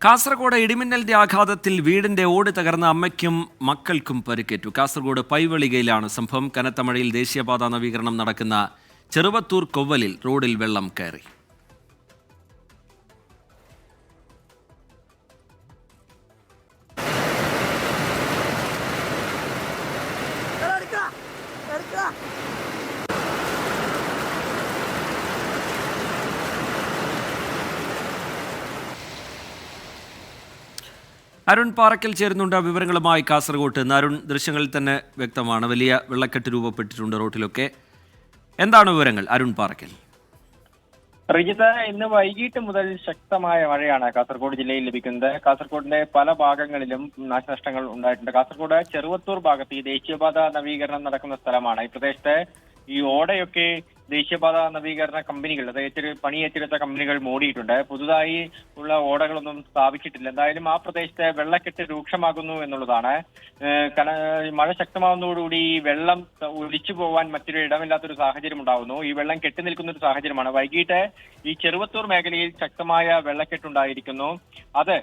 കാസർഗോഡ് ഇടിമിന്നലിന്റെ ആഘാതത്തിൽ വീടിന്റെ ഓട് തകർന്ന അമ്മയ്ക്കും മക്കൾക്കും പരിക്കേറ്റു. കാസർഗോഡ് പൈവളികയിലാണ് സംഭവം. കനത്ത മഴയിൽ ദേശീയപാത നവീകരണം നടക്കുന്ന ചെറുവത്തൂർ കൊവ്വലിൽ റോഡിൽ വെള്ളം കയറി. അരുൺ പാറക്കൽ ചേരുന്നുണ്ട് വിവരങ്ങളുമായി. കാസർഗോഡ് നിന്ന് അരുൺ, ദൃശ്യങ്ങളിൽ തന്നെ വ്യക്തമാണ്, വലിയ വെള്ളക്കെട്ട് രൂപപ്പെട്ടിട്ടുണ്ട് റോഡിലൊക്കെ. എന്താണ് വിവരങ്ങൾ അരുൺ പാറക്കൽ? റിജിത്ത്, ഇന്ന് വൈകിട്ട് മുതൽ ശക്തമായ മഴയാണ് കാസർഗോഡ് ജില്ലയിൽ ലഭിക്കുന്നത്. കാസർഗോഡിന്റെ പല ഭാഗങ്ങളിലും നാശനഷ്ടങ്ങൾ ഉണ്ടായിട്ടുണ്ട്. കാസർഗോഡ് ചെറുവത്തൂർ ഭാഗത്ത് ഈ ദേശീയപാത നവീകരണം നടക്കുന്ന സ്ഥലമാണ്. ഈ പ്രദേശത്തെ ഈ ഓടയൊക്കെ ദേശീയപാത നവീകരണ കമ്പനികൾ, അതായത് പണിയേറ്റെടുത്ത കമ്പനികൾ മൂടിയിട്ടുണ്ട്. പുതുതായി ഉള്ള ഓടകളൊന്നും സ്ഥാപിച്ചിട്ടില്ല. എന്തായാലും ആ പ്രദേശത്തെ വെള്ളക്കെട്ട് രൂക്ഷമാകുന്നു എന്നുള്ളതാണ്. മഴ ശക്തമാകുന്നതോടുകൂടി ഈ വെള്ളം ഒലിച്ചു പോകാൻ മറ്റൊരു ഇടമില്ലാത്തൊരു സാഹചര്യം ഉണ്ടാകുന്നു. ഈ വെള്ളം കെട്ടി നിൽക്കുന്ന ഒരു സാഹചര്യമാണ്. വൈകിട്ട് ഈ ചെറുവത്തൂർ മേഖലയിൽ ശക്തമായ വെള്ളക്കെട്ടുണ്ടായിരിക്കുന്നു. അത്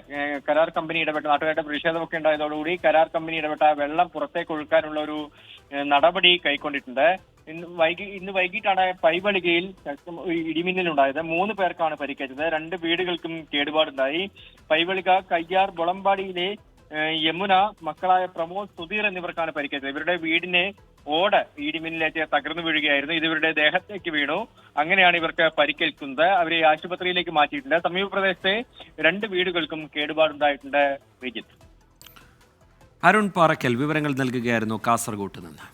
കരാർ കമ്പനി ഇടപെട്ട, നാട്ടുകാരുടെ പ്രതിഷേധമൊക്കെ ഉണ്ടായതോടുകൂടി കരാർ കമ്പനി ഇടപെട്ട വെള്ളം പുറത്തേക്ക് ഒഴുക്കാനുള്ള ഒരു നടപടി കൈക്കൊണ്ടിട്ടുണ്ട്. ഇന്ന് വൈകിട്ടാണ് പൈവളികയിൽ ഇടിമിന്നലുണ്ടായത്. 3 പേർക്കാണ് പരിക്കേറ്റത്. 2 വീടുകൾക്കും കേടുപാടുണ്ടായി. പൈവളിക കയ്യാർ ബൊളമ്പാടിയിലെ യമുന, മക്കളായ പ്രമോദ്, സുധീർ എന്നിവർക്കാണ് പരിക്കേറ്റത്. ഇവരുടെ വീടിന് ഓട് ഇടിമിന്നലേറ്റ് തകർന്നു വീഴുകയായിരുന്നു. ഇത് ഇവരുടെ ദേഹത്തേക്ക് വീണു. അങ്ങനെയാണ് ഇവർക്ക് പരിക്കേൽക്കുന്നത്. അവരെ ആശുപത്രിയിലേക്ക് മാറ്റിയിട്ടുണ്ട്. സമീപ പ്രദേശത്തെ 2 വീടുകൾക്കും കേടുപാടുണ്ടായിട്ടുണ്ട്. വിജിത്ത്. അരുൺ പാറക്കൽ വിവരങ്ങൾ നൽകുകയായിരുന്നു കാസർഗോഡ് നിന്ന്.